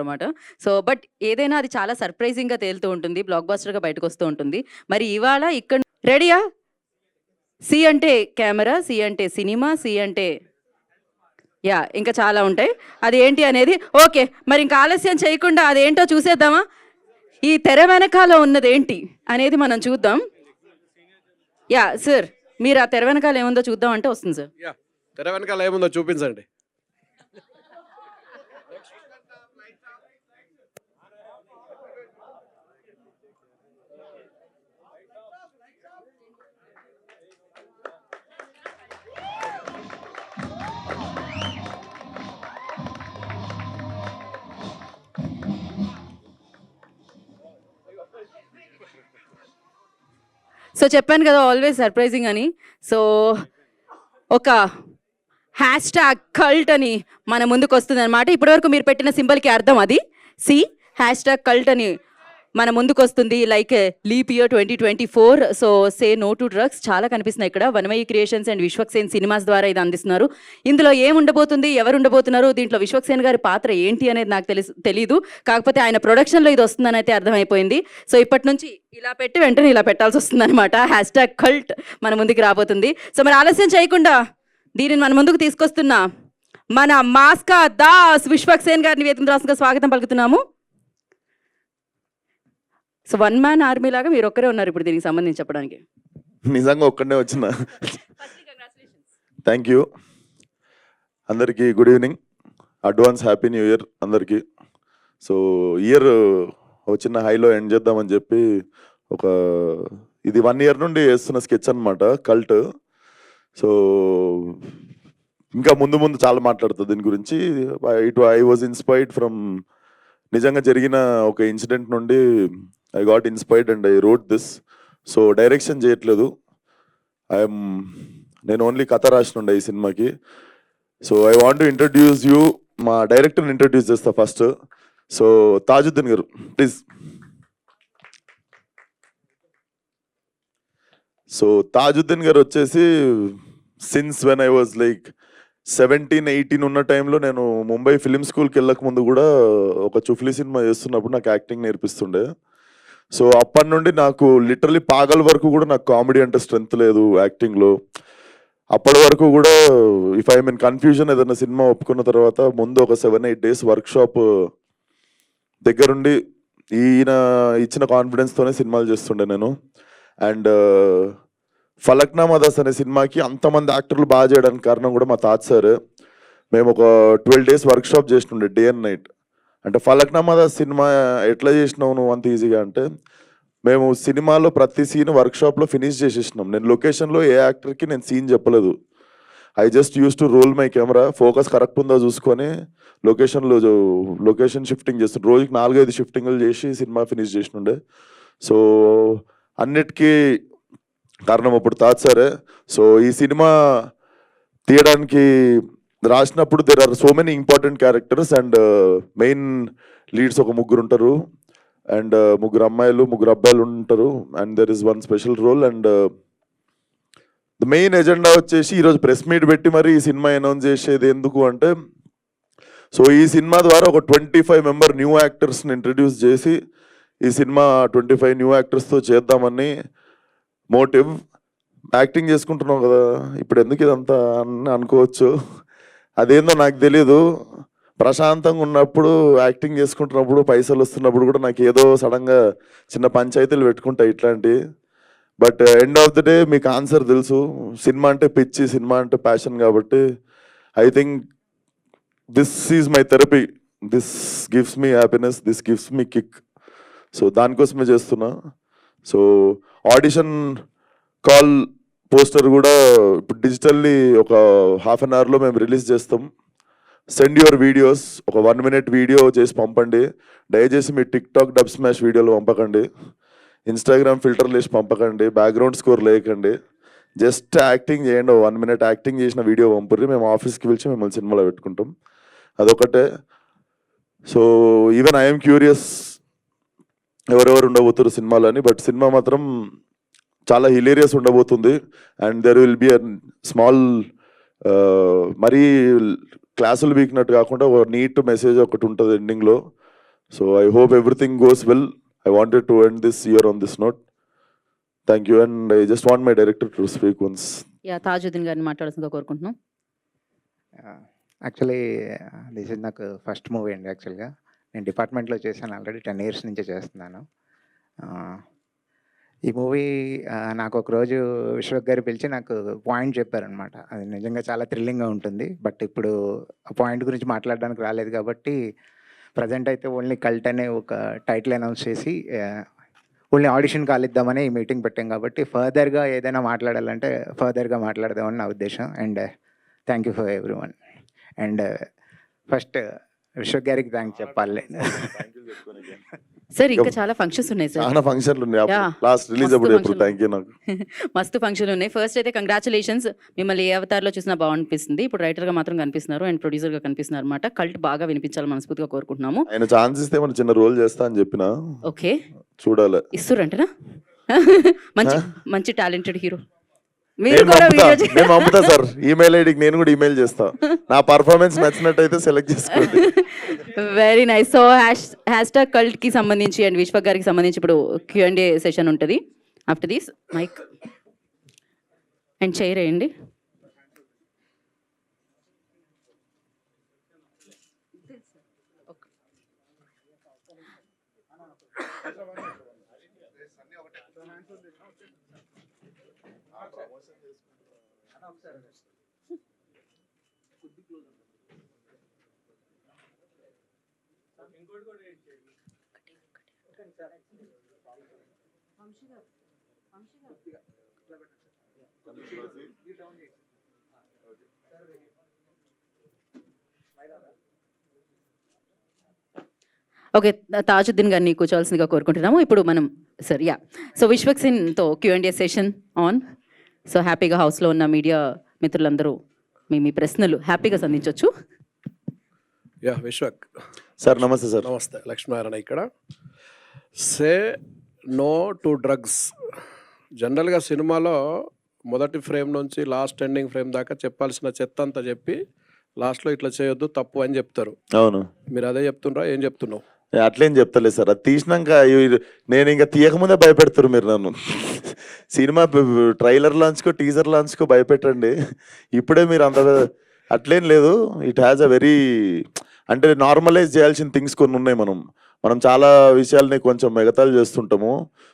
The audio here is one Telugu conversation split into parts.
అనమాట. సో, బట్ ఏదైనా అది చాలా సర్ప్రైజింగ్‌గా తేలుతూ ఉంటుంది. బ్లాక్ బస్టర్‌గా బయటకొస్తూ ఉంటుంది. మరి ఇవాళ ఇక్కడ రెడీయా? సి అంటే కెమెరా, సి అంటే సినిమా, సి అంటే యాహ్! ఇంకా చాలా ఉంటాయి. అది ఏంటి అనేది ఓకే. మరి ఇంకా ఆలస్యం చేయకుండా అదేంటో చూసేద్దామా? ఈ తెర వెనకాల ఉన్నదేంటి అనేది మనం చూద్దాం. యాహ్! సార్ మీరు ఆ తెర వెనకాల ఏముందో చూద్దాం అంటే వస్తుంది సార్. యాహ్! తెర వెనకాల ఏముందో చూపించండి. సో, చెప్పాను కదా ఆల్వేస్ సర్ప్రైజింగ్ అని. సో, ఒక హ్యాష్‌ట్యాగ్ కల్ట్ అని మన ముందుకొస్తుందనమాట. ఇప్పటివరకు మీరు పెట్టిన సింబల్‌కి అర్థం అది. సి హ్యాష్‌ట్యాగ్ కల్ట్ అని మన ముందుకొస్తుంది. Like leap year 2024. So, say no to drugs చాలా కనిపిస్తున్నాయి ఇక్కడ. Vanmayi creations and Vishwaksen cinemas ద్వారా ఇది అందిస్తున్నారు. ఇందులో ఏముండబోతుంది, ఎవరు ఉండబోతున్నారు, దీంట్లో విశ్వక్సేన్ గారి పాత్ర ఏంటి అనేది నాకు తెలీదు. కాకపోతే ఆయన ప్రొడక్షన్‌లో ఇది వస్తుందని అయితే అర్థమైపోయింది. సో, ఇప్పటి నుంచి ఇలా పెట్టి వెంటనే ఇలా పెట్టాల్సి వస్తుందనమాట. హ్యాష్‌ట్యాగ్ కల్ట్ మన ముందుకు రాబోతుంది. సో, మరి ఆలస్యం చేయకుండా దీనిని మన ముందుకు తీసుకొస్తున్న మన మాస్కా దాస్ విశ్వక్సేన్ గారిని వేదిక రాసుగా స్వాగతం పలుకుతున్నాము. సో, వన్ మ్యాన్ ఆర్మీ లాగా మీరు ఒక్కరే ఉన్నారు ఇప్పుడు దీనికి సంబంధించి చెప్పడానికి. నిజంగా ఒక్కడే వచ్చిన. థ్యాంక్ యూ అందరికీ. Good evening, advance happy new year అందరికీ. సో ఇయర్ ఒక చిన్న హైలో ఎండ్ చేద్దామని చెప్పి ఇది 1 year నుండి వేస్తున్న స్కెచ్ అనమాట, కల్ట్. సో ఇంకా ముందు ముందు చాలా మాట్లాడుతుంది దీని గురించి. ఐ వాజ్ ఇన్స్పైర్డ్ ఫ్రమ్ నిజంగా జరిగిన ఒక ఇన్సిడెంట్ నుండి I got inspired and I wrote this. So direction చేయట్లేదు, నేను ఓన్లీ కథ రాసినుండే ఈ సినిమాకి. So I want to introduce you, మా డైరెక్టర్ని ఇంట్రడ్యూస్ చేస్తా ఫస్ట్. సో తాజుద్దీన్ గారు ప్లీజ్. సో తాజుద్దీన్ గారు వచ్చేసి since when I was like 17-18 ఉన్న టైంలో నేను ముంబై ఫిలిం స్కూల్కి వెళ్ళక ముందు కూడా ఒక చుఫ్లీ సినిమా చేస్తున్నప్పుడు నాకు యాక్టింగ్ నేర్పిస్తుండే. సో అప్పటి నుండి నాకు లిటరలీ పాగల్ వరకు కూడా నాకు కామెడీ అంటే స్ట్రెంత్ లేదు యాక్టింగ్లో. అప్పటి వరకు కూడా ఇఫ్ ఐ మీన్ కన్ఫ్యూజన్ ఏదైనా సినిమా ఒప్పుకున్న తర్వాత ముందు ఒక 7-8 days వర్క్షాప్ దగ్గరుండి ఈయన ఇచ్చిన కాన్ఫిడెన్స్తోనే సినిమాలు చేస్తుండే నేను. అండ్ ఫలక్నామా దాస్ అనే సినిమాకి అంతమంది యాక్టర్లు బాగా చేయడానికి కారణం కూడా మా తాత సార్. మేము ఒక 12 days వర్క్షాప్ చేస్తుండే డే అండ్ నైట్. అంటే ఫలక్నామా దాస్ సినిమా ఎట్లా చేసినావు నువ్వు అంత ఈజీగా అంటే, మేము సినిమాలో ప్రతి సీన్ వర్క్షాప్లో ఫినిష్ చేసేసినాం. నేను లొకేషన్లో ఏ యాక్టర్కి నేను సీన్ చెప్పలేదు. I just use to roll my camera, focus correct ఉందో చూసుకొని లొకేషన్ షిఫ్టింగ్ చేస్తుండే. రోజుకి 4-5 షిఫ్టింగ్లు చేసి సినిమా ఫినిష్ చేసినుండే. సో అన్నిటికీ కారణం అప్పుడు తాత సారే. సో ఈ సినిమా తీయడానికి రాసినప్పుడు there are so many important characters and main leads ఒక 3 ఉంటారు అండ్ 3 అమ్మాయిలు 3 అబ్బాయిలు ఉంటారు and there is one special role. And the main agenda వచ్చేసి ఈరోజు ప్రెస్ మీట్ పెట్టి మరి ఈ సినిమా అనౌన్స్ చేసేది ఎందుకు అంటే, సో ఈ సినిమా ద్వారా ఒక 25 member న్యూ యాక్టర్స్ని ఇంట్రడ్యూస్ చేసి ఈ సినిమా 25 న్యూ యాక్టర్స్తో చేద్దామని మోటివ్. యాక్టింగ్ చేసుకుంటున్నాం కదా ఇప్పుడు ఎందుకు ఇదంతా అని అనుకోవచ్చు, అదేందో నాకు తెలీదు. ప్రశాంతంగా ఉన్నప్పుడు యాక్టింగ్ చేసుకుంటున్నప్పుడు పైసలు వస్తున్నప్పుడు కూడా నాకు ఏదో సడన్గా చిన్న పంచాయతీలు పెట్టుకుంటాయి ఇట్లాంటివి. But end of the day మీకు ఆన్సర్ తెలుసు, సినిమా అంటే పిచ్చి, సినిమా అంటే ప్యాషన్. కాబట్టి I think this is my therapy, this gives me happiness, this gives me kick. So దానికోసమే చేస్తున్నా. సో ఆడిషన్ కాల్ పోస్టర్ కూడా ఇప్పుడు డిజిటల్లీ ఒక 1/2 hourలో మేము రిలీజ్ చేస్తాం. సెండ్ యువర్ వీడియోస్, ఒక 1 minute వీడియో చేసి పంపండి. దయచేసి మీ టిక్టాక్ డబ్ స్మాష్ వీడియోలు పంపకండి, ఇన్స్టాగ్రామ్ ఫిల్టర్లు వేసి పంపకండి, బ్యాక్గ్రౌండ్ స్కోర్ లేకండి. జస్ట్ యాక్టింగ్ చేయండి, 1 minute యాక్టింగ్ చేసిన వీడియో పంపుర్రి, మేము ఆఫీస్కి పిలిచి మిమ్మల్ని సినిమాలో పెట్టుకుంటాం. అదొకటే. సో ఈవెన్ ఐఎమ్ క్యూరియస్ ఎవరెవరు ఉండబోతున్నారు సినిమాలో అని. బట్ సినిమా మాత్రం చాలా హిలేరియస్ ఉండబోతుంది. And there will be a small మరీ క్లాసులు వీక్నట్టు కాకుండా ఒక నీట్ మెసేజ్ ఒకటి ఉంటుంది ఎండింగ్లో. So I hope everything goes well. I wanted to end this year on this note. Thank you and I just want my director to speak once. Yeah, Tajuddin గారిని మాట్లాడాల్సిందిగా కోరుకుంటున్నాం. యాక్చువల్లీ దిస్ ఇస్ నాకు ఫస్ట్ మూవీ అండి. యాక్చువల్గా నేను డిపార్ట్మెంట్లో చేశాను, ఆల్రెడీ 10 years నుంచి చేస్తున్నాను. ఈ మూవీ నాకు ఒకరోజు విశ్వక్ గారు పిలిచి నాకు పాయింట్ చెప్పారనమాట. అది నిజంగా చాలా థ్రిల్లింగ్గా ఉంటుంది. బట్ ఇప్పుడు ఆ పాయింట్ గురించి మాట్లాడడానికి రాలేదు కాబట్టి ప్రజెంట్ అయితే ఓన్లీ కల్ట్ అనే ఒక టైటిల్ అనౌన్స్ చేసి ఓన్లీ ఆడిషన్ కాలిద్దామని ఈ మీటింగ్ పెట్టాం. కాబట్టి ఫర్దర్గా ఏదైనా మాట్లాడాలంటే ఫర్దర్గా మాట్లాడదామని నా ఉద్దేశం. And thank you for every one. And first Vishwak గారికి థ్యాంక్స్ చెప్పాలి. సార్ ఇంకా చాలా ఫంక్షన్స్ ఉన్నాయి సార్. చాలా ఫంక్షన్లు ఉన్నాయి. Yeah. లాస్ట్ రిలీజ్ మస్తు అప్పుడు ఎప్పుడు function. Thank you. నాకు మస్తు ఫంక్షన్లు ఉన్నాయి. ఫస్ట్ అయితే కంగ్రాచులేషన్స్, మిమ్మల్ని ఏ అవతారంలో చూసినా బాగుంటుంది. ఇప్పుడు రైటర్గా మాత్రం కనిపిస్తున్నారు అండ్ ప్రొడ్యూసర్గా కనిపిస్తున్నారు అనమాట. కల్ట్ బాగా వినిపించాలి మనస్ఫూర్తిగా కోరుకుంటున్నాము. ఆయన ఛాన్స్ ఇస్తే మన చిన్న రోల్ చేస్తా అని చెప్పిన ఓకే, చూడాలి. ఇస్తురంటనా? మంచి మంచి టాలెంటెడ్ హీరో. మీరు నేను కూడా పంపుతా, వీడియో నేను పంపుతా సార్. ఈమెయిల్ ఐడికి నేను కూడా ఈమెయిల్ చేస్తా. నా పర్ఫార్మెన్స్ నచ్చినట్టయితే సెలెక్ట్ చేసుకోండి. Very nice. So hash tag cult కి సంబంధించి అండ్ విశ్వక్ గారికి సంబంధించి ఇప్పుడు Q&A సెషన్ ఉంటుంది. After this mike and chair వేయండి. ఓకే, తాజుద్దీన్ గారిని కూర్చోవాల్సిందిగా కోరుకుంటున్నాము. ఇప్పుడు మనం సార్ సో విశ్వక్ సింగ్తో Q&A సెషన్ ఆన్. సో హ్యాపీగా హౌస్లో ఉన్న మీడియా మిత్రులందరూ మీ ప్రశ్నలు హ్యాపీగా సంధించవచ్చు. యా విశ్వక్ సార్ నమస్తే సార్. నమస్తే, లక్ష్మీనారాయణ ఇక్కడ. Say no to drugs. జనరల్గా సినిమాలో మొదటి ఫ్రేమ్ నుంచి లాస్ట్ ఎండింగ్ ఫ్రేమ్ దాకా చెప్పాల్సిన చెత్త అంతా చెప్పి లాస్ట్లో ఇట్లా చేయొద్దు తప్పు అని చెప్తారు. అవును, మీరు అదే చెప్తుండ్రా, ఏం చెప్తున్నావు? అట్లేం చెప్తలేదు సార్. అది తీసినాక నేను ఇంకా తీయకముందే భయపెడతారు మీరు నన్ను. సినిమా ట్రైలర్ లాంచ్కో టీజర్ లాంచ్కో భయపెట్టండి. ఇప్పుడే మీరు అంత అట్లేం లేదు. ఇట్ హ్యాస్ అ వెరీ అంటే నార్మలైజ్ చేయాల్సిన థింగ్స్ కొన్ని ఉన్నాయి. మనం చాలా విషయాల్ని కొంచెం ఎగతాళి చేస్తుంటాము.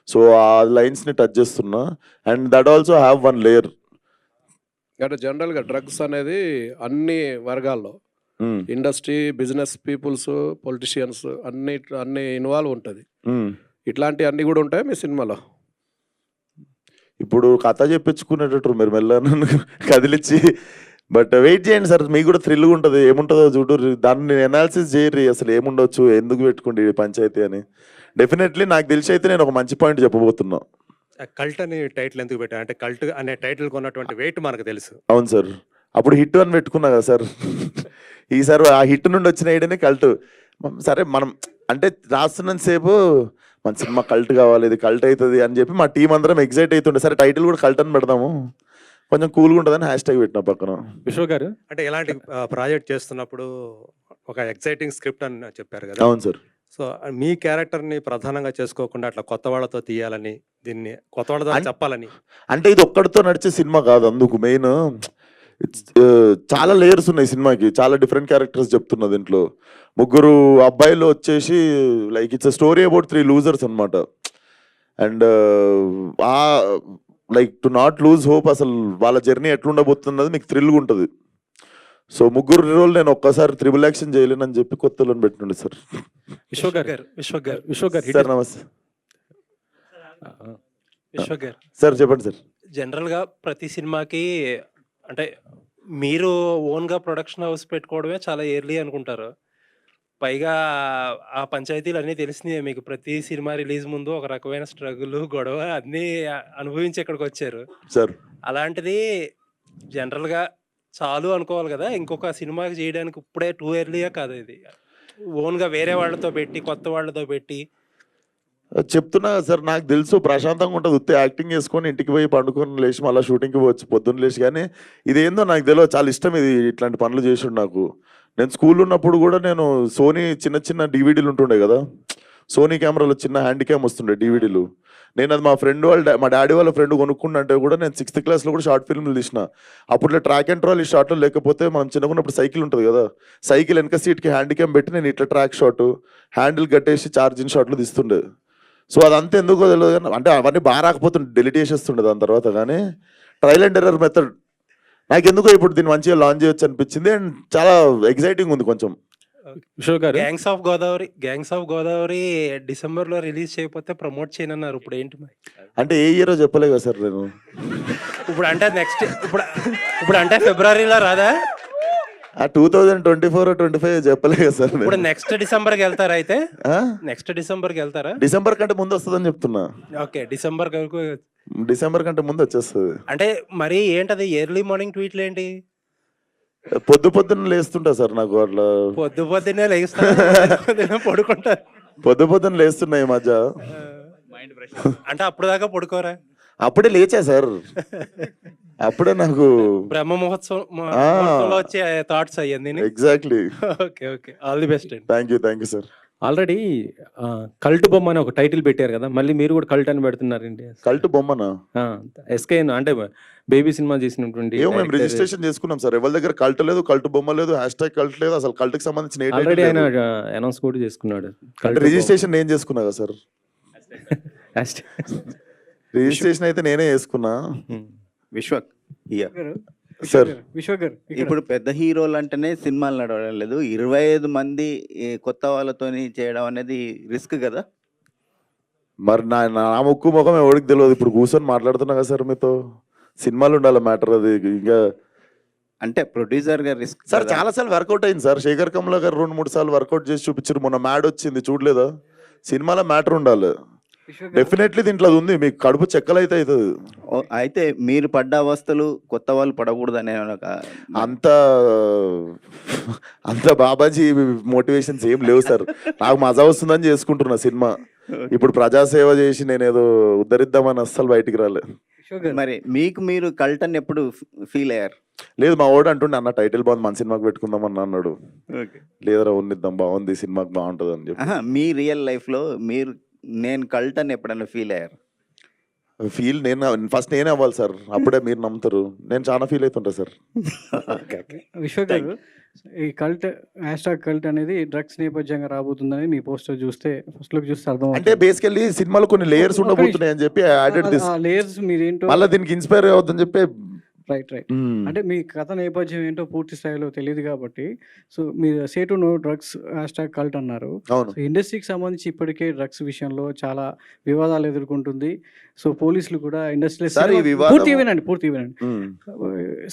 సో ఆ లైన్స్ని టచ్ చేస్తున్నా. And that also have one layer. అంటే జనరల్గా డ్రగ్స్ అనేది అన్ని వర్గాల్లో ఇండస్ట్రీ, బిజినెస్ పీపుల్స్, పొలిటీషియన్స్ అన్ని ఇన్వాల్వ్ ఉంటుంది. ఇట్లాంటి అన్ని కూడా ఉంటాయి మీ సినిమాలో? ఇప్పుడు కథ చెప్పించుకునేటట్టు మీరు మెల్ల నన్ను కదిలిచ్చి. బట్ వెయిట్ చేయండి సార్, మీకు కూడా థ్రిల్గా ఉంటుంది. ఏముంటుందో చూడు, దాన్ని ఎనాలిసిస్ చేయరు అసలు ఏముండొచ్చు, ఎందుకు పెట్టుకోండి పంచాయతీ అని. డెఫినెట్లీ నాకు తెలిసి అయితే నేను ఒక మంచి పాయింట్ చెప్పబోతున్నా. కల్ట్ అని టైటిల్ ఎందుకు పెట్టా అంటే కల్ట్ అనే టైటిల్ కొన్నటువంటి వెయిట్ మనకు తెలుసు. అవును సార్, అప్పుడు హిట్ అని పెట్టుకున్నా కదా సార్. ఈసారి ఆ హిట్ నుండి వచ్చిన ఐడియానే కల్ట్. సరే మనం అంటే రాస్తున్నంత సేపు మన సినిమా కల్ట్ కావాలి, ఇది కల్ట్ అవుతుంది అని చెప్పి మా టీం అందరం ఎగ్జైట్ అవుతుండే. సరే టైటిల్ కూడా కల్ట్ అని పెడదాము, కొంచెం కూల్గా ఉంటుందని హ్యాష్ ట్యాగ్ పెట్టిన పక్కన. విశ్వ గారు అంటే ఎలాంటి ప్రాజెక్ట్ చేస్తున్నప్పుడు ఒక ఎక్సైటింగ్ స్క్రిప్ట్ అని చెప్పారు కదా. అవును సార్. సో మీ క్యారెక్టర్ని ప్రధానంగా చేసుకోకుండా అట్లా కొత్త వాళ్ళతో తీయాలని, దీన్ని కొత్త వాళ్ళతో చెప్పాలని. అంటే ఇది ఒక్కడితో నడిచే సినిమా కాదు. అందుకు మెయిన్ చాలా లేయర్స్ ఉన్నాయి సినిమాకి. చాలా డిఫరెంట్ క్యారెక్టర్స్ చెప్తున్నా దీంట్లో. ముగ్గురు అబ్బాయిలు వచ్చేసి like it's a story about 3 losers అనమాట. అండ్ ఆ like to not lose hope, అసలు వాళ్ళ జర్నీ ఎట్లుండబోతున్నది మీకు థ్రిల్గా ఉంటుంది. సో ముగ్గురు రోల్ నేను ఒక్కసారి త్రిబుల్ యాక్షన్ చేయలేనని చెప్పి కొత్తలో పెట్టిండే సార్. విశ్వ గారు సార్ నమస్తే. విశ్వ గారు సార్ చెప్పండి సార్. జనరల్గా ప్రతి సినిమాకి అంటే మీరు ఓన్గా ప్రొడక్షన్ హౌస్ పెట్టుకోవడమే చాలా ఎర్లీ అనుకుంటారు. పైగా ఆ పంచాయతీలు అన్నీ తెలిసినాయి మీకు. ప్రతి సినిమా రిలీజ్ ముందు ఒక రకమైన స్ట్రగుల్, గొడవ అన్నీ అనుభవించి ఇక్కడికి వచ్చారు సార్. అలాంటిది జనరల్గా చాలు అనుకోవాలి కదా. ఇంకొక సినిమాకి చేయడానికి ఇప్పుడే టూ ఎర్లీగా కాదు, ఇది ఓన్గా వేరే వాళ్ళతో పెట్టి కొత్త వాళ్ళతో పెట్టి చెప్తున్నా సార్. నాకు తెలుసు ప్రశాంతంగా ఉంటుంది, ఉత్తే యాక్టింగ్ చేసుకొని ఇంటికి పోయి పండుకొని లేచి మళ్ళీ షూటింగ్కి పోవచ్చు పొద్దున్న లేచి. కానీ ఇదేందో నాకు తెలియదు, చాలా ఇష్టం ఇది, ఇట్లాంటి పనులు చేసిండు నాకు. నేను స్కూల్ ఉన్నప్పుడు కూడా నేను సోనీ చిన్న చిన్న డివిడీలు ఉంటుండే కదా, సోనీ కెమెరాలో చిన్న హ్యాండ్ క్యామ్ వస్తుండే డివిడీలు. నేను అది మా ఫ్రెండ్ మా డాడీ వాళ్ళ ఫ్రెండ్ కొనుక్కుంటే కూడా నేను 6th క్లాస్లో కూడా షార్ట్ ఫిల్మ్లు తీసిన. అప్పుడు ట్రాక్ అండ్ ట్రాల్ ఈ షార్ట్లో లేకపోతే మనం చిన్నకున్నప్పుడు సైకిల్ ఉంటుంది కదా, సైకిల్ వెనక సీట్కి హ్యాండ్ క్యామ్ పెట్టి నేను ఇట్లా ట్రాక్ షాట్ హ్యాండిల్ కట్టేసి ఛార్జింగ్ షాట్లు తీస్తుండే. సో అదంతా ఎందుకో తెలియదు కానీ, అంటే అవన్నీ బాగా రాకపోతుండే, డెలిట్ చేసేస్తుండే దాని తర్వాత. కానీ ట్రయల్ అండ్ ఎర్రర్ మెథడ్ నాకు ఎందుకో ఇప్పుడు దీన్ని మంచిగా లాంచ్ చేయొచ్చు అనిపించింది. అండ్ చాలా ఎగ్జైటింగ్ ఉంది కొంచెం. గ్యాంగ్స్ ఆఫ్ గోదావరి డిసెంబర్లో రిలీజ్ చేయకపోతే ప్రమోట్ చేయనన్నారు. ఇప్పుడు ఏంటి మరి? అంటే ఏ ఇయరో చెప్పలే కదా సార్ నేను. ఇప్పుడు అంటే నెక్స్ట్ ఇప్పుడు అంటే ఫిబ్రవరిలో రాదా? 2024-25 చెప్పలే కదా సార్ ఇప్పుడు నేను. నెక్స్ట్ డిసెంబర్కి వెళ్తారా? అయితే నెక్స్ట్ డిసెంబర్కి వెళ్తారా? డిసెంబర్ కంటే ముందు వస్తుందని చెప్తున్నా. ఓకే, డిసెంబర్ వరకు. డిసెంబర్ కంటే ముందు వచ్చేస్తుంది. అంటే మరి ఏంటది ఎర్లీ మార్నింగ్ ట్వీట్లు ఏంటి? పొద్దున్న లేస్తుంటా సార్ నాకు అట్లా. పొద్దున్నే లేస్తాను, పడుకుంటారు. పొద్దున్న లేస్తున్నా ఈ మధ్య. అంటే అప్పుడు దాకా పడుకోరా? అప్పుడే లేచా సార్, అప్పుడే నాకు బ్రహ్మ ముహూర్తంలో వచ్చే థాట్స్ అయ్యింది. Exactly. Okay okay, all the best. Thank you sir. Already cult బొమ్మ అని ఒక టైటిల్ పెట్టారు కదా, మళ్ళీ మీరు కూడా కల్ట్ అని పెడుతున్నారండి. కల్ట్ బొమ్మనా? ఎస్కే అంటే బేబీ సినిమా చేసినటువంటి. ఏమో మేము రిజిస్ట్రేషన్ చేసుకున్నాం సార్, ఎవరి దగ్గర కల్ట్ లేదు, కల్ట్ బొమ్మ లేదు, హ్యాష్ కల్ట్ లేదు, అసలు కల్ట్ కి సంబంధించిన ఆల్రెడీ ఆయన అనౌన్స్ కూడా చేసుకున్నాడు. రిజిస్ట్రేషన్ నేను చేసుకున్నా కదా సార్. రిజిస్ట్రేషన్ అయితే నేనే చేసుకున్నా. విశ్వక్ సార్ ఇప్పుడు పెద్ద హీరోలు అంటేనే సినిమాలు నడవడం లేదు, 25 మంది కొత్త వాళ్ళతోని చేయడం అనేది రిస్క్ కదా. మరి నా ముక్కు ముఖం ఎవరికి తెలియదు, ఇప్పుడు కూర్చొని మాట్లాడుతున్నా కదా సార్ మీతో. సినిమాలు ఉండాలి మ్యాటర్, అది ఇంకా అంటే ప్రొడ్యూసర్ గా రిస్క్ సార్. చాలా సార్లు వర్కౌట్ అయింది సార్. శేఖర్ కమలా గారు 2-3 సార్లు వర్కౌట్ చేసి చూపించారు. మొన్న మ్యాడ్ వచ్చింది చూడలేదా? సినిమాలో మ్యాటర్ ఉండాలి. డెఫినెట్లీ దీంట్లో అది ఉంది, మీకు కడుపు చెక్కలైతే అవుతుంది. అయితే మీరు పడ్డ అవస్థలు కొత్త వాళ్ళు పడకూడదనే అంత బాబాజీ మోటివేషన్స్ ఏం లేవు సార్. నాకు మజా వస్తుందని చేసుకుంటున్నా సినిమా. ఇప్పుడు ప్రజాసేవ చేసి నేను ఏదో ఉద్ధరిద్దామని అస్సలు బయటికి రాలే. మరి మీకు మీరు కల్ట్ అని ఎప్పుడు ఫీల్ అయ్యారు? లేదు, మా వాడు అంటుండే అన్న టైటిల్ బాగుంది, మన సినిమాకి పెట్టుకుందాం అని అన్నాడు. లేదరా ఉన్నిద్దాం, బాగుంది సినిమాకి, బాగుంటుంది అని చెప్పి. మీ రియల్ లైఫ్ లో మీరు నేను కల్ట్ అని ఎప్పుడైనా ఫీల్ అయ్యారు? నేను ఫస్ట్ నేనే అవ్వాలి సార్, అప్పుడే మీరు నమ్ముతారు. నేను చాలా ఫీల్ అవుతుంటా సార్. విశ్వ గారు, ఈ కల్ట్ #కల్ట్ అనేది డ్రగ్స్ నేపథ్యంగా రాబోతుందని మీ పోస్టర్ చూస్తే ఫస్ట్ లుక్ చూస్తే అర్థం. అంటే బేసికల్లీ సినిమాలో కొన్ని లేయర్స్ ఉండబోతున్నాయి అని చెప్పి యాడెడ్ దిస్. లేయర్స్ మీరేంటో మళ్ళీ దీనికి ఇన్స్పైర్ అవుతుందని చెప్పి. రైట్ అంటే మీ కథ నేపథ్యం ఏంటో పూర్తి స్థాయిలో తెలియదు కాబట్టి, సో మీరు say to know drugs #cult అన్నారు. ఇండస్ట్రీకి సంబంధించి ఇప్పటికే డ్రగ్స్ విషయంలో చాలా వివాదాలు ఎదుర్కొంటుంది. సో పోలీసులు కూడా ఇండస్ట్రీలో పూర్తి వినండి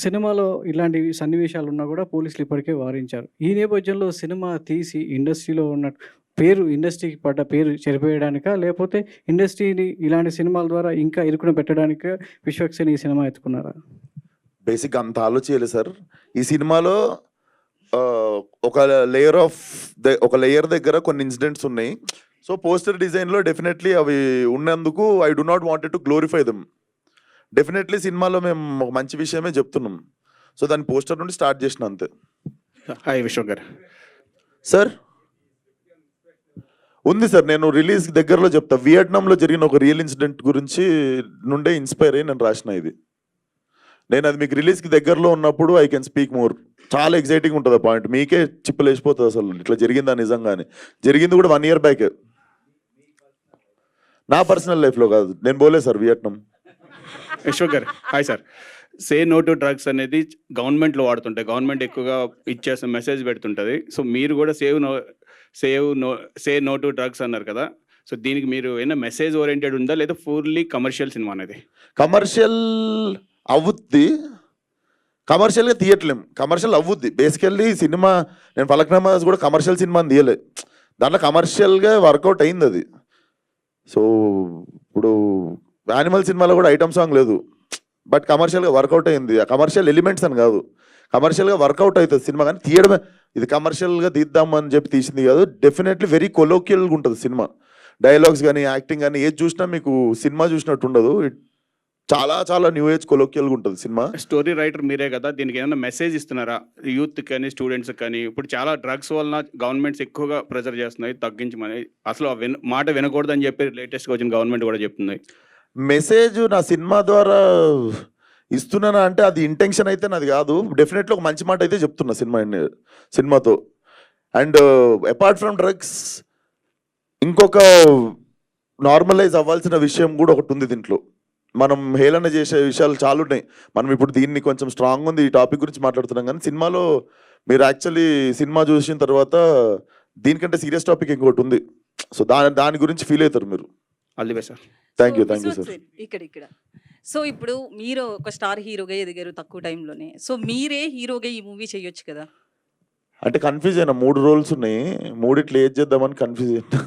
సినిమాలో ఇలాంటి సన్నివేశాలు ఉన్నా కూడా పోలీసులు ఇప్పటికే వారించారు. ఈ నేపథ్యంలో సినిమా తీసి ఇండస్ట్రీలో ఉన్న ఇండస్ట్రీకి పడ్డ పేరు చెరిపేయడానికా, లేకపోతే ఇండస్ట్రీని ఇలాంటి సినిమాల ద్వారా ఇంకా ఇరుకున పెట్టడానికా విశ్వక్సేన్ ఈ సినిమా ఎత్తుకున్నారా? బేసిక్గా అంత ఆలోచించలేదు సార్. ఈ సినిమాలో ఒక లేయర్ దగ్గర కొన్ని ఇన్సిడెంట్స్ ఉన్నాయి. సో పోస్టర్ డిజైన్లో డెఫినెట్లీ అవి ఉన్నందుకు I do not wanted to glorify them. Definitely సినిమాలో మేము ఒక మంచి విషయమే చెప్తున్నాం. సో దాని పోస్టర్ నుండి స్టార్ట్ చేసిన అంతే. హాయ్ విశ్వక్ గారు. సార్ ఉంది సార్, నేను రిలీజ్ దగ్గరలో చెప్తా. వియట్నాంలో జరిగిన ఒక రియల్ ఇన్సిడెంట్ గురించి నుండే ఇన్స్పైర్ అయ్యి నేను రాసిన ఇది. నేను అది మీకు రిలీజ్కి దగ్గరలో ఉన్నప్పుడు ఐ కెన్ స్పీక్ మోర్. చాలా ఎగ్జైటింగ్ ఉంటుంది ఆ పాయింట్, మీకే చిప్పులు వేసిపోతుంది అసలు ఇట్లా జరిగిందా నిజంగానే. జరిగింది కూడా 1 year బ్యాక్, నా పర్సనల్ లైఫ్లో కాదు. నేను పోలే sir Vietnam. Vishwak garu hi sir. Say no to drugs అనేది గవర్నమెంట్లో వాడుతుంటాయి, గవర్నమెంట్ ఎక్కువగా ఇచ్చేసిన మెసేజ్ పెడుతుంటుంది. సో మీరు కూడా సే నో టు డ్రగ్స్ అన్నారు కదా, సో దీనికి మీరు ఏమైనా మెసేజ్ ఓరియంటెడ్ ఉందా లేదా ఫుల్లీ కమర్షియల్ సినిమా అనేది? కమర్షియల్ అవుద్ది, కమర్షియల్గా తీయట్లేం. కమర్షియల్ అవుద్ది బేసికల్లీ సినిమా. నేను ఫలక్నామా కూడా కమర్షియల్ సినిమా అని తీయలే, దాంట్లో కమర్షియల్గా వర్కౌట్ అయింది అది. సో ఇప్పుడు యానిమల్ సినిమాలో కూడా ఐటమ్ సాంగ్ లేదు, బట్ కమర్షియల్గా వర్కౌట్ అయింది. ఆ కమర్షియల్ ఎలిమెంట్స్ అని కాదు, కమర్షియల్గా వర్కౌట్ అవుతుంది సినిమా. కానీ తీయడమే, ఇది కమర్షియల్గా తీద్దామని చెప్పి తీసింది కాదు. డెఫినెట్లీ వెరీ కొలోకియల్గా ఉంటుంది సినిమా. డైలాగ్స్ కానీ యాక్టింగ్ కానీ ఏది చూసినా మీకు సినిమా చూసినట్టు ఉండదు. చాలా చాలా న్యూ ఏజ్ కొలోక్యల్గా ఉంటుంది సినిమా. స్టోరీ రైటర్ మీరే కదా, దీనికి ఏమైనా మెసేజ్ ఇస్తున్నారా యూత్ కానీ స్టూడెంట్స్ కానీ? ఇప్పుడు చాలా డ్రగ్స్ వలన గవర్నమెంట్స్ ఎక్కువగా ప్రెజర్ చేస్తున్నాయి తగ్గించమని, అసలు ఆ మాట వినకూడదని చెప్పి లేటెస్ట్గా వచ్చిన గవర్నమెంట్ కూడా చెప్తుంది. మెసేజ్ నా సినిమా ద్వారా ఇస్తున్నానా అంటే అది ఇంటెన్షన్ అయితే నాది కాదు. డెఫినెట్లీ ఒక మంచి మాట అయితే చెప్తున్నా సినిమాతో. అండ్ అపార్ట్ ఫ్రమ్ డ్రగ్స్ ఇంకొక నార్మలైజ్ అవ్వాల్సిన విషయం కూడా ఒకటి ఉంది దీంట్లో. మనం హేళన చేసే విషయాలు చాలా ఉన్నాయి. మనం ఇప్పుడు దీన్ని కొంచెం స్ట్రాంగ్ ఉంది ఈ టాపిక్ గురించి మాట్లాడుతున్నాం, కానీ సినిమాలో మీరు యాక్చువల్లీ సినిమా చూసిన తర్వాత దీనికంటే సీరియస్ టాపిక్ ఇంకోటి ఉంది. సో దాని గురించి ఫీల్ అవుతారు మీరు. అల్లివే సార్. Thank you sir. ఇక్కడ సో ఇప్పుడు మీరు ఒక స్టార్ హీరోగా ఎదిగారు తక్కువ టైంలోనే. సో మీరే హీరోగా ఈ మూవీ చేయొచ్చు కదా? అంటే కన్ఫ్యూజ్ అయినా, 3 రోల్స్ ఉన్నాయి, మూడిట్లో ఏది చేద్దామని కన్ఫ్యూజ్ అయినా.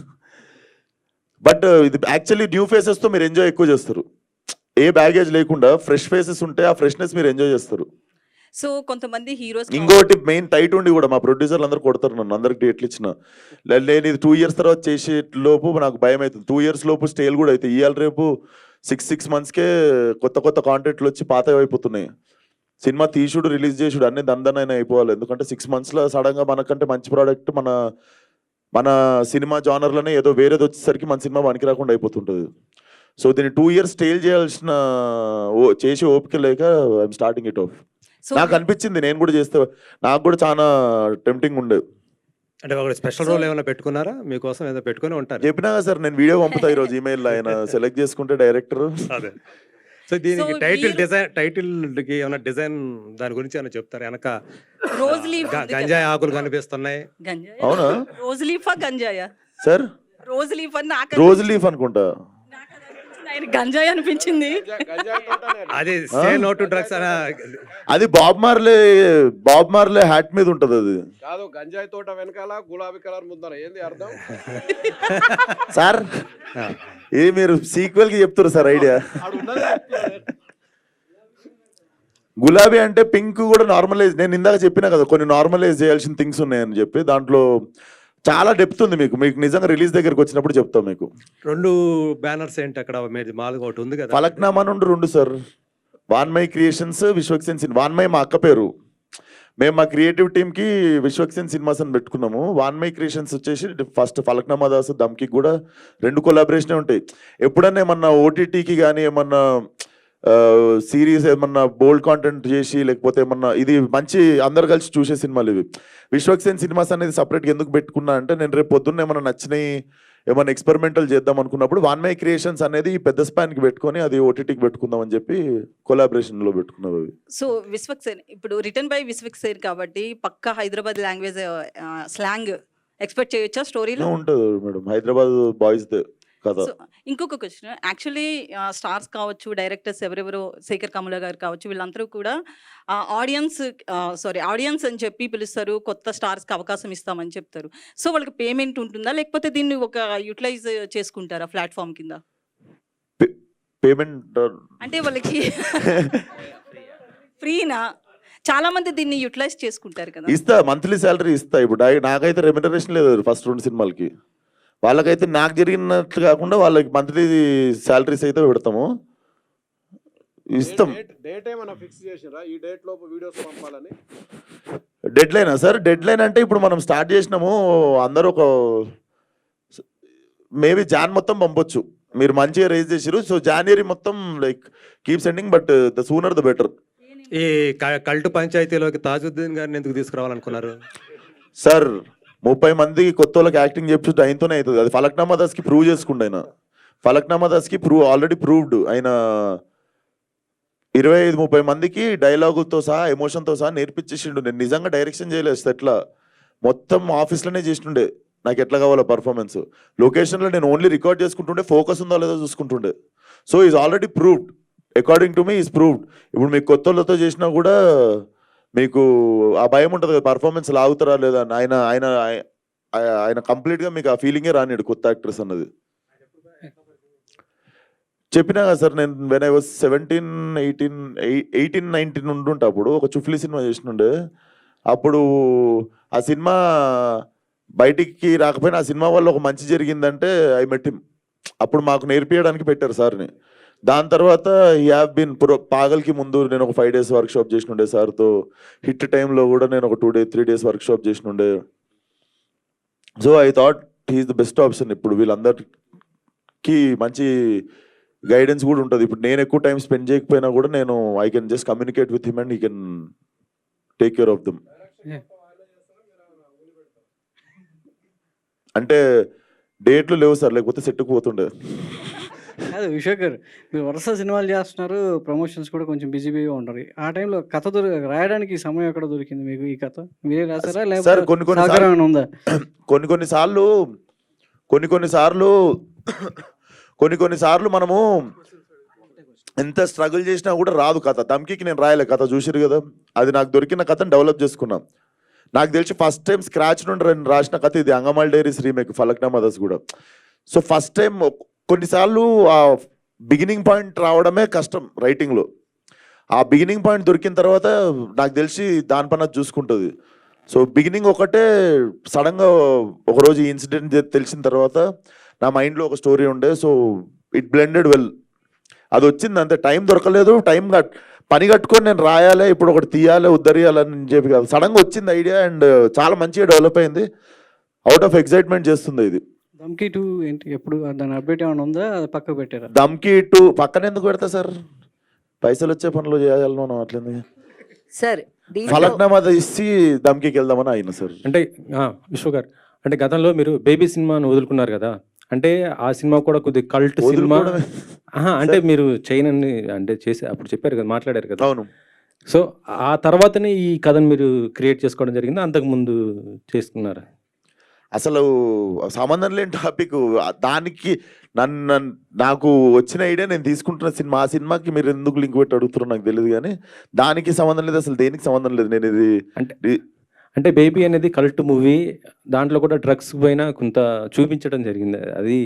బట్ ఇది యాక్చువల్లీ న్యూ ఫేసెస్తో మీరు ఎంజాయ్ ఎక్కువ చేస్తారు. ఏ బ్యాగేజ్ లేకుండా ఫ్రెష్ ఫేసెస్ ఉంటే ఆ ఫ్రెష్నెస్ మీరు ఎంజాయ్ చేస్తారు. సో కొంతమంది హీరోస్ ఇంకోటి మెయిన్ టైట్ ఉండి కూడా మా ప్రొడ్యూసర్లు అందరూ కొడతారు నన్ను, అందరికి డేట్లు ఇచ్చిన. నేను ఇది 2 years తర్వాత చేసే లోపు నాకు భయం అవుతుంది. 2 years లోపు స్టేల్ కూడా అవుతాయి. ఇవాళ రేపు 6 monthsకే కొత్త కాంటెంట్లు వచ్చి పాత అయిపోతున్నాయి. సినిమా తీసుడు రిలీజ్ చేసుడు అన్ని దందనైనా అయిపోవాలి. ఎందుకంటే 6 monthsలో సడన్గా మనకంటే మంచి ప్రోడక్ట్ మన సినిమా జానర్లోనే ఏదో వేరేది వచ్చేసరికి మన సినిమా పనికి రాకుండా అయిపోతుంటుంది. సో దీన్ని 2 years స్టేల్ చేయాల్సిన చేసి ఓపిక లేక ఐఎమ్ స్టార్టింగ్ ఇట్ ఆఫ్. నాకు అనిపించింది నేను కూడా చేస్తే, నాకు కూడా చాలా టెంప్టింగ్ ఉండేది. అంటే ఒక స్పెషల్ రోల్ ఏమైనా పెట్టుకున్నారా? మీకోసం ఏదో పెట్టుకుని ఉంటారు. చెప్పినా కదా సార్, నేను వీడియో పంపుతా ఈరోజు ఈమెయిల్, ఆయన సెలెక్ట్ చేసుకుంటే డైరెక్టర్. అదే. సో దీనికి టైటిల్కి ఏమైనా డిజైన్ దాని గురించి ఏమైనా చెప్తారు? వెనక రోజ్ లీఫ్ గంజాయి ఆకులు కనిపిస్తున్నాయి. అవునా? రోజ్ లీఫా గంజాయా? సార్ రోజ్ లీఫ్ అని నాకు రోజ్ లీఫ్ అనుకుంటా. ఆయన గంజాయి అనిపించింది. అది సే నో టు డ్రగ్స్ అనే అది బాబ్ మార్లే హ్యాట్ మీద ఉంటది. అది కాదు, గంజాయి తోట వెనకాల గులాబీ కలర్ ముందర ఏంది అర్థం? సార్ ఇది మీరు సీక్వెల్ కి చెప్తారు సార్ ఐడియా. గులాబీ అంటే పింక్ కూడా నార్మలైజ్, నేను ఇందాక చెప్పినా కదా కొన్ని నార్మలైజ్ చేయాల్సిన థింగ్స్ ఉన్నాయని చెప్పి. దాంట్లో చాలా డెప్త్ ఉంది. మీకు నిజంగా రిలీజ్ దగ్గరకు వచ్చినప్పుడు చెప్తాం. మీకు 2 బ్యానర్స్ ఏంటి అక్కడ? మీది మాలుగా ఒకటి ఉంది కదా, ఫలక్నామా నుండి 2 sir. Vanmayi creations, Vishwaksen cinema. Vanmayi మా అక్క పేరు. మేము మా క్రియేటివ్ టీమ్కి విశ్వక్సేన్ సినిమాస్ అని పెట్టుకున్నాము. వాన్మై క్రియేషన్స్ వచ్చేసి ఫస్ట్ ఫలక్నామా దాస్ దమ్కి కూడా 2 కొలాబరేషనే ఉంటాయి. ఎప్పుడన్నా ఏమన్నా ఓటీటీకి కానీ ఏమన్నా సిరీస్ ఏమన్నా బోల్డ్ కాంటెంట్ చేసి లేకపోతే ఏమన్నా ఇది మంచి అందరు కలిసి చూసే సినిమాలు ఇవి. విశ్వక్సేన్ సినిమాస్ అనేది సపరేట్గా ఎందుకు పెట్టుకున్నా అంటే, నేను రేపు పొద్దున్న ఏమన్నా నచ్చినాయి ఏమన్నా ఎక్స్పెరిమెంటల్ చేద్దాం అనుకున్నప్పుడు వాన్మై క్రియేషన్స్ అనేది పెద్ద స్పాన్కి పెట్టుకొని అది ఓటీటీకి పెట్టుకుందాం అని చెప్పి కొలాబరేషన్లో పెట్టుకున్నాం అవి. సో విశ్వక్సేన్ ఇప్పుడు రిటర్న్ బై విశ్వక్సేన్ కాబట్టి పక్కా హైదరాబాద్ లాంగ్వేజ్ స్లాంగ్ ఎక్స్పెక్ట్ చేయొచ్చా స్టోరీలో? ఉంటుంది మేడం, హైదరాబాద్ బాయ్స్ కదా. ఇంకొక క్వశ్చన్, యాక్చువల్లీ స్టార్స్ కావచ్చు, డైరెక్టర్స్ ఎవరెవరో, శేఖర్ కమల గారు కావచ్చు, వీళ్ళందరూ కూడా ఆడియన్స్ అని చెప్పి పిలుస్తారు, కొత్త స్టార్స్కి అవకాశం ఇస్తామని చెప్తారు. సో వాళ్ళకి పేమెంట్ ఉంటుందా, లేకపోతే దీన్ని ఒక యూటిలైజ్ చేసుకుంటారా ప్లాట్ఫామ్ కింద? పేమెంట్ అంటే వాళ్ళకి ఫ్రీనా? చాలా మంది దీన్ని యూటిలైజ్ చేసుకుంటారు కదా. ఇస్తా, మంత్లీ శాలరీ ఇస్తా. ఇప్పుడు నాకైతే రెమ్యునరేషన్ లేదు ఫస్ట్ 2 సినిమాలకి. వాళ్ళకైతే నాకు జరిగినట్లు కాకుండా వాళ్ళకి మంత్లీ శాలరీస్ అయితే పెడతాము, ఇస్తాం. డేట్ ఏమైనా ఫిక్స్ చేసిరా? ఈ డేట్ లోపు వీడియోస్ పంపాలని డెడ్ లైనా సార్? డెడ్ లైన్ అంటే ఇప్పుడు మనం స్టార్ట్ చేసినాము, అందరూ ఒక మేబీ జాన్ మొత్తం పంపొచ్చు. మీరు మంచిగా రేజ్ చేసారు, సో January మొత్తం like keep sending, but the sooner the better. ఈ కల్టు పంచాయతీలోకి తాజుద్దీన్ గారిని ఎందుకు తీసుకురావాలనుకున్నారు సార్? 30 మంది కొత్త వాళ్ళకి యాక్టింగ్ చెప్పి ఆయనతోనే అవుతుంది. అది ఫలక్నామా దాస్కి ప్రూవ్ చేసుకుంటే, ఆయన ఫలక్నామా దాస్కి ఆల్రెడీ ప్రూవ్డ్. ఆయన 25-30 మందికి డైలాగులతో సహా ఎమోషన్తో సహా నేర్పించేసిండు. నేను నిజంగా డైరెక్షన్ చేయలేదు, ఎట్లా మొత్తం ఆఫీస్లోనే చేస్తుండే. నాకు ఎట్లా కావాలో పర్ఫార్మెన్స్, లొకేషన్లో నేను ఓన్లీ రికార్డ్ చేసుకుంటుండే, ఫోకస్ ఉందో లేదో చూసుకుంటుండే. So is already proved, according to me is proved. ఇప్పుడు మీకు కొత్త వాళ్ళతో చేసినా కూడా మీకు ఆ భయం ఉంటుంది కదా, పర్ఫార్మెన్స్ లాగుతారా లేదా అని. ఆయన కంప్లీట్గా మీకు ఆ ఫీలింగే రానిడు కొత్త యాక్ట్రెస్ అన్నది. చెప్పినా కదా సార్, నేను వెన్ ఐ వాజ్ 17, 18, 19 ఉంటుంటే అప్పుడు ఒక చుఫ్లీ సినిమా చేసినుండే. అప్పుడు ఆ సినిమా బయటికి రాకపోయినా ఆ సినిమా వల్ల ఒక మంచి జరిగిందంటే ఐ మెట్ హిమ్. అప్పుడు మాకు నేర్పించడానికి పెట్టారు సార్ని. దాని తర్వాత ఈ హ్యావ్ బీన్ పాగల్కి ముందు నేను ఒక 5 days వర్క్షాప్ చేసినుండే సార్తో. హిట్ టైంలో కూడా నేను ఒక 3 days వర్క్షాప్ చేసినుండే. So I thought he's the best option. ఇప్పుడు వీళ్ళందరికీ మంచి గైడెన్స్ కూడా ఉంటుంది. ఇప్పుడు నేను ఎక్కువ టైం స్పెండ్ చేయకపోయినా కూడా నేను I can just communicate with him and he can take care of them. అంటే డేట్లు లేవు సార్, లేకపోతే సెట్కు పోతుండే. కాదు విశ్వక్ గారు, మీరు వరుస సినిమాలు చేస్తున్నారు, ప్రమోషన్స్ కూడా కొంచెం బిజీగా ఉంటారు. ఆ టైంలో కథ రాయడానికి సమయం ఎక్కడ దొరికింది మీకు? ఈ కథ మీరే రాసారా సార్ లేకపోతే సహకారం ఏమైనా ఉందా? కొన్ని సార్లు మనము ఎంత స్ట్రగుల్ చేసినా కూడా రాదు కథ. దమ్కీకి నేను రాయలే కథ, చూసిరు కదా. అది నాకు దొరికిన కథను డెవలప్ చేసుకున్నాం. నాకు తెలిసి ఫస్ట్ టైం స్క్రాచ్ నుండి రాసిన కథ ఇది, అంగమాల్ డైరీస్ రీమేక్, ఫలక్నామా దస్ కూడా. సో ఫస్ట్ టైం కొన్నిసార్లు ఆ బిగినింగ్ పాయింట్ రావడమే కష్టం రైటింగ్లో. ఆ బిగినింగ్ పాయింట్ దొరికిన తర్వాత నాకు తెలిసి దాని పని అది చూసుకుంటుంది. సో బిగినింగ్ ఒకటే సడన్గా ఒకరోజు ఈ ఇన్సిడెంట్ తెలిసిన తర్వాత నా మైండ్లో ఒక స్టోరీ ఉండే. So it blended well. అది వచ్చింది అంతే, టైం దొరకలేదు. పని కట్టుకొని నేను రాయాలి, ఇప్పుడు ఒకటి తీయాలి, ఉద్ధరియాలని చెప్పి కాదు, సడన్గా వచ్చింది ఐడియా అండ్ చాలా మంచిగా డెవలప్ అయింది. అవుట్ ఆఫ్ ఎక్సైట్మెంట్ చేస్తుంది ఇది. దమ్కి 2 ఏంటి, ఎప్పుడు దాని అప్డేట్ ఏమైనా ఉందా? పక్కకు పెట్టారా? దమ్కి 2 పక్కన ఎందుకు పెడతా సార్? పైసలు వచ్చే పనులు చేయాలి మనం, అట్లేదు. సార్ ఫలక్నామా ఇచ్చి దమ్కి వెళ్దామని అయినా సార్. అంటే విశ్వ గారు, అంటే గతంలో మీరు బేబీ సినిమాను వదులుకున్నారు కదా, అంటే ఆ సినిమా కూడా కొద్దిగా కల్ట్ సినిమా. అంటే మీరు చేయనని అంటే చేసి అప్పుడు చెప్పారు కదా, మాట్లాడారు కదా. అవును. సో ఆ తర్వాతనే ఈ కథను మీరు క్రియేట్ చేసుకోవడం జరిగింది, అంతకు ముందు చేసుకున్నారా? అసలు సంబంధం లేని టాపిక్. దానికి నాకు వచ్చిన ఐడియా నేను తీసుకుంటున్న సినిమా, ఆ సినిమాకి మీరు ఎందుకు లింక్ పెట్టి అడుగుతున్నారో నాకు తెలియదు, కానీ దానికి సంబంధం లేదు, అసలు దేనికి సంబంధం లేదు. నేను ఇది అంటే బేబీ అనేది కల్ట్ మూవీ, దాంట్లో కూడా డ్రగ్స్ పైన కొంత చూపించడం జరిగింది, అది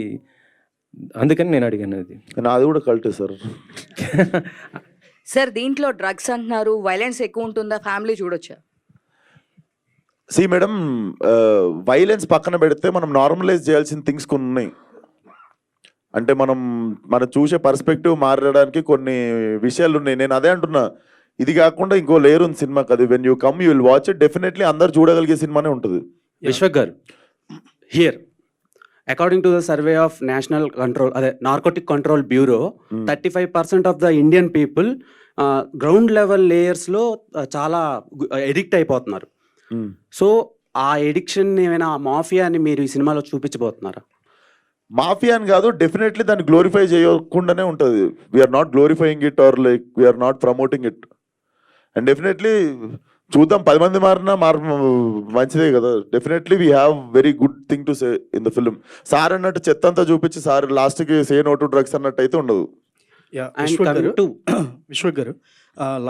అందుకని నేను అడిగాను. అది నాది కూడా కల్టే సార్. సార్ దీంట్లో డ్రగ్స్ అంటున్నారు, వైలెన్స్ ఎక్కువ ఉంటుందా, ఫ్యామిలీ చూడొచ్చా? సి మేడం, వైలెన్స్ పక్కన పెడితే మనం నార్మలైజ్ చేయాల్సిన థింగ్స్ కొన్ని ఉన్నాయి. అంటే మనం చూసే పర్స్పెక్టివ్ మారడానికి కొన్ని విషయాలు ఉన్నాయి. నేను అదే అంటున్నా, ఇది కాకుండా ఇంకో లేయర్ ఉంది సినిమాకి. అది when you come you will watch it, definitely అందరు చూడగలిగే సినిమానే ఉంటుంది. విశ్వక్ గారు, here according to the survey of national control narcotic control bureau, 35% of the Indian people ground level లేయర్స్లో చాలా ఎడిక్ట్ అయిపోతున్నారు. సో ఆ ఎడిక్షన్ ఏమైనా మాఫియా అని మీరు ఈ సినిమాలో చూపించబోతున్నారా? మాఫియా అని కాదు, డెఫినెట్లీ దాన్ని గ్లోరిఫై చేయకుండానే ఉంటుంది. We're not glorifying it or like we're not promoting it. And definitely చూద్దాం, 10 మంది మారినా మంచిదే కదా. Definitely we have very good thing to say in the film. Sir అన్నట్టు చెత్త అంతా చూపించి సార్ లాస్ట్కి సే నో టు డ్రగ్స్ అన్నట్టు అయితే ఉండదు. విశ్వక్ గారు,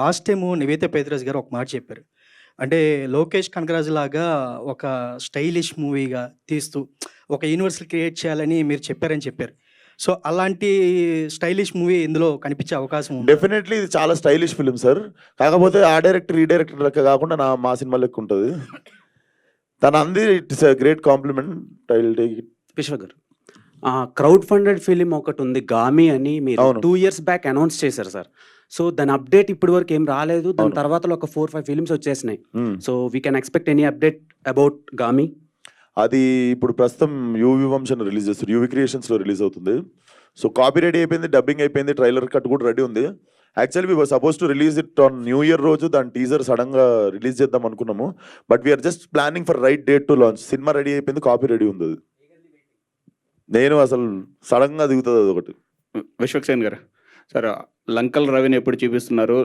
లాస్ట్ టైం నివేదిత పేదరాజ్ గారు ఒక మాట చెప్పారు. అంటే లోకేష్ కనకరాజు లాగా ఒక స్టైలిష్ మూవీగా తీస్తూ ఒక యూనివర్సల్ క్రియేట్ చేయాలని మీరు చెప్పారని చెప్పారు. సో అలాంటి స్టైలిష్ మూవీ ఇందులో కనిపించే అవకాశం ఉంది? డెఫినెట్లీ ఇది చాలా స్టైలిష్ ఫిల్మ్ సార్. కాకపోతే ఆ డైరెక్టర్ ఈ డైరెక్టర్ లెక్క కాకుండా మా సినిమా లెక్క ఉంటుంది. తన అంది it's a great compliment. I will take it. విశ్వ గారు, క్రౌడ్ ఫండెడ్ ఫిలిం ఒకటి ఉంది గామి అని, మీరు 2 years బ్యాక్ అనౌన్స్ చేశారు సార్. సో దాని అప్డేట్ ఇప్పటి వరకు ఏం రాలేదు. దాని తర్వాత ఒక 4-5 ఫిలిమ్స్ వచ్చేసినాయి. So we can expect any update about Gami? అది ఇప్పుడు ప్రస్తుతం యూవి వంశన్ రిలీజ్ చేస్తారు, యూవి క్రియేషన్స్లో రిలీజ్ అవుతుంది. సో కాపీ రెడీ అయిపోయింది, డబ్బింగ్ అయిపోయింది, ట్రైలర్ కట్ కూడా రెడీ ఉంది. Actually we were supposed to release it on new year రోజు. దాని టీజర్ సడన్గా రిలీజ్ చేద్దాం అనుకున్నాము, but we're just planning for right date to launch. సినిమా రెడీ అయిపోయింది, కాపీ రెడీ ఉంది. అది నేను అసలు సడన్గా దిగుతుంది అది ఒకటి. విశ్వక్ సేన్ గారు, సార్ లంకల్ రవిని ఎప్పుడు చూపిస్తున్నారు?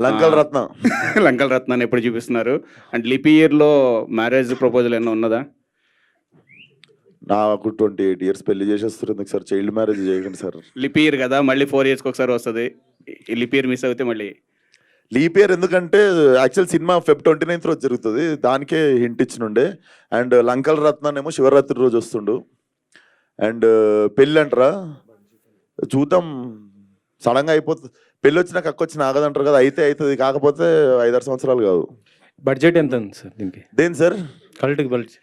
లంకల్ రత్న లంకల్ రత్నాన్ని ఎప్పుడు చూపిస్తున్నారు? అండ్ లిపి ఇయర్లో మ్యారేజ్ ప్రపోజల్ ఏమైనా ఉన్నదా? నాకు 28 years పెళ్లి చేసేస్తుంది సార్, చైల్డ్ మ్యారేజ్ చేయకండి సార్. లిపి ఇయర్ కదా, మళ్ళీ 4 years ఒకసారి వస్తుంది. లిపి ఇయర్ మిస్ అవుతే మళ్ళీ లీప్ ఇయర్ ఎందుకంటే యాక్చువల్ సినిమా Feb 29th రోజు జరుగుతుంది, దానికే హింట్ ఇచ్చినుండే. అండ్ లంకల్ రత్నానేమో శివరాత్రి రోజు వస్తుండు. అండ్ పెళ్ళి అంటారా చూద్దాం, సడన్గా అయిపోతుంది. పెళ్ళి వచ్చినాక అక్కొచ్చిన ఆగదంటారు కదా, అయితే అవుతుంది. కాకపోతే 5-6 సంవత్సరాలు కాదు. బడ్జెట్ ఎంత ఉంది సార్ దీనికి? దేని సార్? కల్ట్కి బడ్జెట్?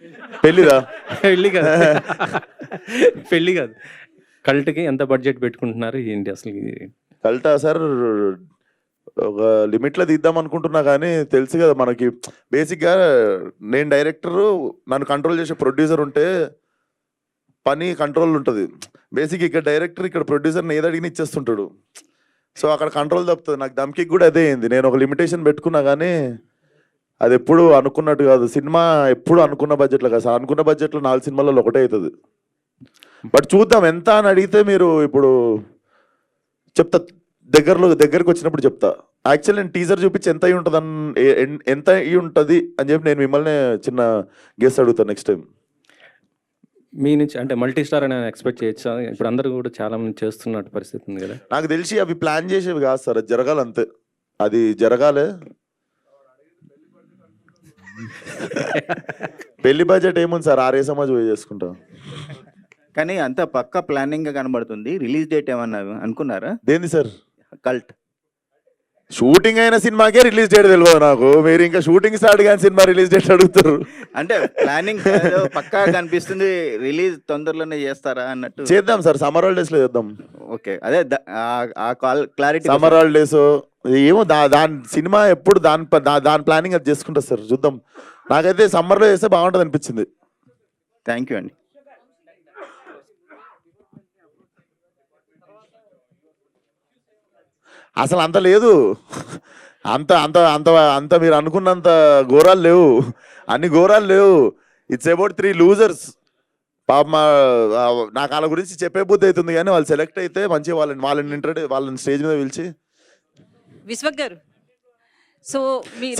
పెళ్ళిదా? పెళ్ళి కాదు, పెళ్ళి కాదు. కల్ట్కి ఎంత బడ్జెట్ పెట్టుకుంటున్నారు ఏంటి అసలు? కల్టా సార్ ఒక లిమిట్లో తీద్దాం అనుకుంటున్నా కానీ తెలుసు కదా మనకి, బేసిక్గా నేను డైరెక్టరు, నన్ను కంట్రోల్ చేసే ప్రొడ్యూసర్ ఉంటే పని కంట్రోల్ ఉంటుంది. బేసిక్ ఇక్కడ డైరెక్టర్, ఇక్కడ ప్రొడ్యూసర్ని ఏది అడిగినా ఇచ్చేస్తుంటాడు. సో అక్కడ కంట్రోల్ తప్పుతుంది. నాకు దమ్కి కూడా అదే అయింది. నేను ఒక లిమిటేషన్ పెట్టుకున్నా కానీ అది ఎప్పుడు అనుకున్నట్టు కాదు. సినిమా ఎప్పుడు అనుకున్న బడ్జెట్లో కాదు సార్. అనుకున్న బడ్జెట్లో 4 సినిమాలలో ఒకటే అవుతుంది. బట్ చూద్దాం ఎంత అని అడిగితే మీరు ఇప్పుడు చెప్తా, దగ్గరకు వచ్చినప్పుడు చెప్తా. యాక్చువల్ నేను టీజర్ చూపించి ఎంత అయి ఉంటుంది ఎంత అయి ఉంటుంది అని చెప్పి నేను మిమ్మల్ని చిన్న గెస్ అడుగుతాను నెక్స్ట్ టైం. మీ నుంచి అంటే మల్టీ స్టార్ అని ఎక్స్పెక్ట్ చేయొచ్చా? ఇప్పుడు అందరూ కూడా చాలా మంది చేస్తున్నట్టు పరిస్థితి ఉంది కదా. నాకు తెలిసి అవి ప్లాన్ చేసేవి కాదు సార్, అది జరగాలి అంతే. అది జరగాలి. పెళ్లి బడ్జెట్ ఏముంది సార్, 6 సమాజ్ పోయి చేసుకుంటాం. కానీ అంత పక్క ప్లానింగ్ గా కనబడుతుంది. రిలీజ్ డేట్ ఏమన్నా అనుకున్నారా? దేంది సార్? కల్ట్ షూటింగ్ అయిన సినిమాకే రిలీజ్ డేట్ తెలియదు నాకు. మీరు ఇంకా షూటింగ్ స్టార్ట్ కానీ సినిమా రిలీజ్ డేట్ అడుగుతారు. అంటే ప్లానింగ్ పక్కా కనిపిస్తుంది. రిలీజ్ తొందరలోనే చేస్తారా అన్నట్టు. చేద్దాం సార్, సమ్మర్ హాలిడేస్ లో చేద్దాం. ఓకే, అదే క్లారిటీ. సమ్మర్ హాలిడేస్ ఏమో దాని సినిమా ఎప్పుడు దాని ప్లానింగ్ అది చేసుకుంటా సార్, చూద్దాం. నాకైతే సమ్మర్లో చేస్తే బాగుంటుంది అనిపించింది. థ్యాంక్ యూ అండి. అసలు అంత లేదు, అంత అంత అంత అంత మీరు అనుకున్నంత ఘోరాలు లేవు, అన్ని ఘోరాలు లేవు. It's about 3 losers. పాప నాకు వాళ్ళ గురించి చెప్పే బుద్ధి అవుతుంది కానీ వాళ్ళు సెలెక్ట్ అయితే మంచిగా వాళ్ళని స్టేజ్ మీద పిలిచి. విశ్వక్ గారు, సో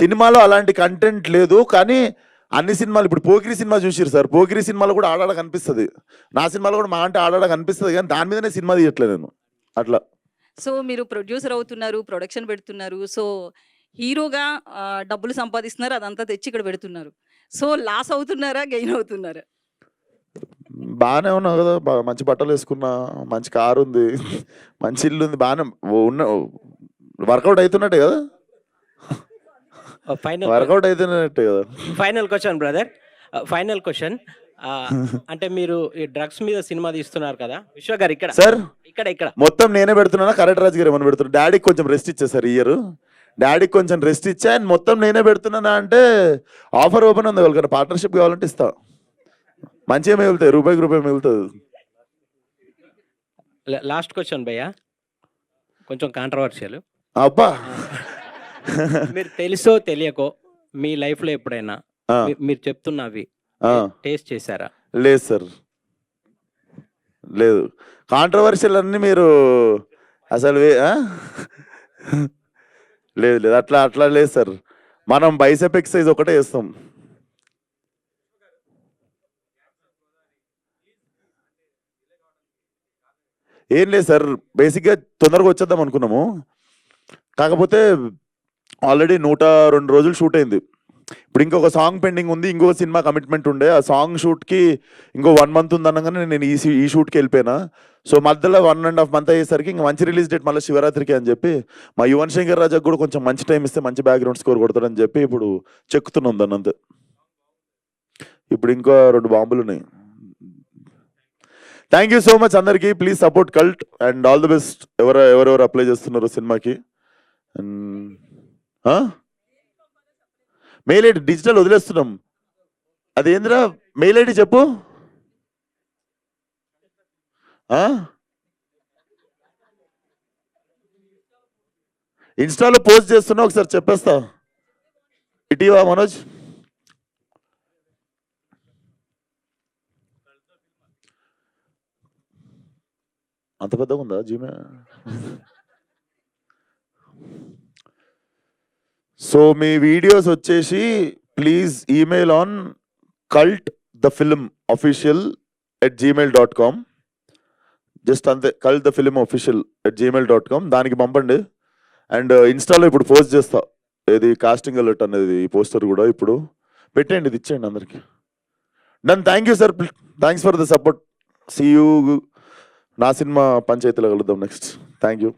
సినిమాలో అలాంటి కంటెంట్ లేదు కానీ అన్ని సినిమాలు, ఇప్పుడు పోకిరి సినిమా చూసిరు సార్, పోకిరి సినిమాలో కూడా ఆడాడ కనిపిస్తుంది. నా సినిమాలో కూడా మా అంటే ఆడాడ కనిపిస్తుంది కానీ దాని మీదనే సినిమా తీయట్లేదు నేను అట్లా. సో మీరు ప్రొడ్యూసర్ అవుతున్నారు, ప్రొడక్షన్ పెడుతున్నారు, సో హీరోగా డబ్బులు సంపాదిస్తున్నారు, అదంతా తెచ్చి ఇక్కడ పెడుతున్నారు. సో లాస్ అవుతున్నారా, గెయిన్ అవుతున్నారా? బాగానే ఉన్నావు కదా, మంచి బట్టలు వేసుకున్నా, మంచి కారు ఉంది, మంచి ఇల్లు ఉంది, బాగానే ఉన్న వర్కౌట్ అవుతున్నట్టే కదా. వర్కౌట్ అవుతున్నట్టే కదా. Final question brother, final question. అంటే మీరు ఈ డ్రగ్స్ మీద సినిమా తీస్తున్నారు కదా విశ్వ గారు, ఇక్కడ సార్ ఇక్కడ మొత్తం నేనే పెడుతున్నా. కరెక్ట్ రాజు గారు ఏమని పెడుతున్నా, డాడీకి కొంచెం రెస్ట్ ఇచ్చా సార్ ఇయర్, డాడీకి కొంచెం రెస్ట్ ఇచ్చా. అండ్ మొత్తం నేనే పెడుతున్నా అంటే ఆఫర్ ఓపెన్ ఉంది, వాళ్ళకన్నా పార్ట్నర్షిప్ కావాలంటే ఇస్తా. మంచిగా మిగులుతాయి, రూపాయికి రూపాయి మిగులుతుంది. లాస్ట్ క్వశ్చన్ భయ్యా, కొంచెం కాంట్రవర్షియల్. అబ్బా, మీరు తెలుసో తెలియకో మీ లైఫ్ లో ఎప్పుడైనా మీరు చెప్తున్నవి టేస్ట్ చేశారా? లేదు సార్, లేదు. కాంట్రవర్షియల్ అన్ని మీరు అసలు లేదు లేదు, అట్లా లేదు సార్. మనం బైసెప్ ఎక్సర్సైజ్ ఒకటే చేస్తాం. ఏం లేదు సార్, బేసిక్గా తొందరగా వచ్చేద్దాం అనుకున్నాము. కాకపోతే ఆల్రెడీ 102 రోజులు షూట్ అయింది. ఇప్పుడు ఇంకొక సాంగ్ పెండింగ్ ఉంది, ఇంకొక సినిమా కమిట్మెంట్ ఉండే. ఆ సాంగ్ షూట్కి ఇంకో 1 మంత్ ఉంది అనగానే నేను ఈ షూట్కి వెళ్ళిపోయినా. సో మధ్యలో 1.5 మంత్ అయ్యేసరికి ఇంకా మంచి రిలీజ్ డేట్ మళ్ళీ శివరాత్రికి అని చెప్పి మా యువన్ శంకర్ రాజాకు కూడా కొంచెం మంచి టైం ఇస్తే మంచి బ్యాక్గ్రౌండ్ స్కోర్ కొడతాడని చెప్పి ఇప్పుడు చెక్కుతున్నాం దాన్ని అంతే. ఇప్పుడు ఇంకో 2 బాంబులు ఉన్నాయి. థ్యాంక్ యూ సో మచ్ అందరికీ. Please support cult and all the best. ఎవరెవరు అప్లై చేస్తున్నారు సినిమాకి. మెయిల్ ఐడి డిజిటల్ వదిలేస్తున్నాం. అదేంద్రా మెయిల్ ఐడి చెప్పు. ఇన్స్టాలో పోస్ట్ చేస్తున్నా, ఒకసారి చెప్పేస్తా. ఇటీవా మనోజ్, అంత పెద్దగా ఉందా జీమే? సో మీ వీడియోస్ వచ్చేసి please email on cultthefilmofficial@gmail.com. Just అంతే, cultthefilmofficial@gmail.com దానికి పంపండి. అండ్ ఇన్స్టాలో ఇప్పుడు పోస్ట్ చేస్తా, ఏది కాస్టింగ్ అలర్ట్ అనేది ఈ పోస్టర్ కూడా ఇప్పుడు పెట్టండి, ఇది ఇచ్చేయండి అందరికి. Done. Thank you sir, thanks for the support. See you. నా సినిమా పంచాయతీలో కలుద్దాం నెక్స్ట్. Thank you.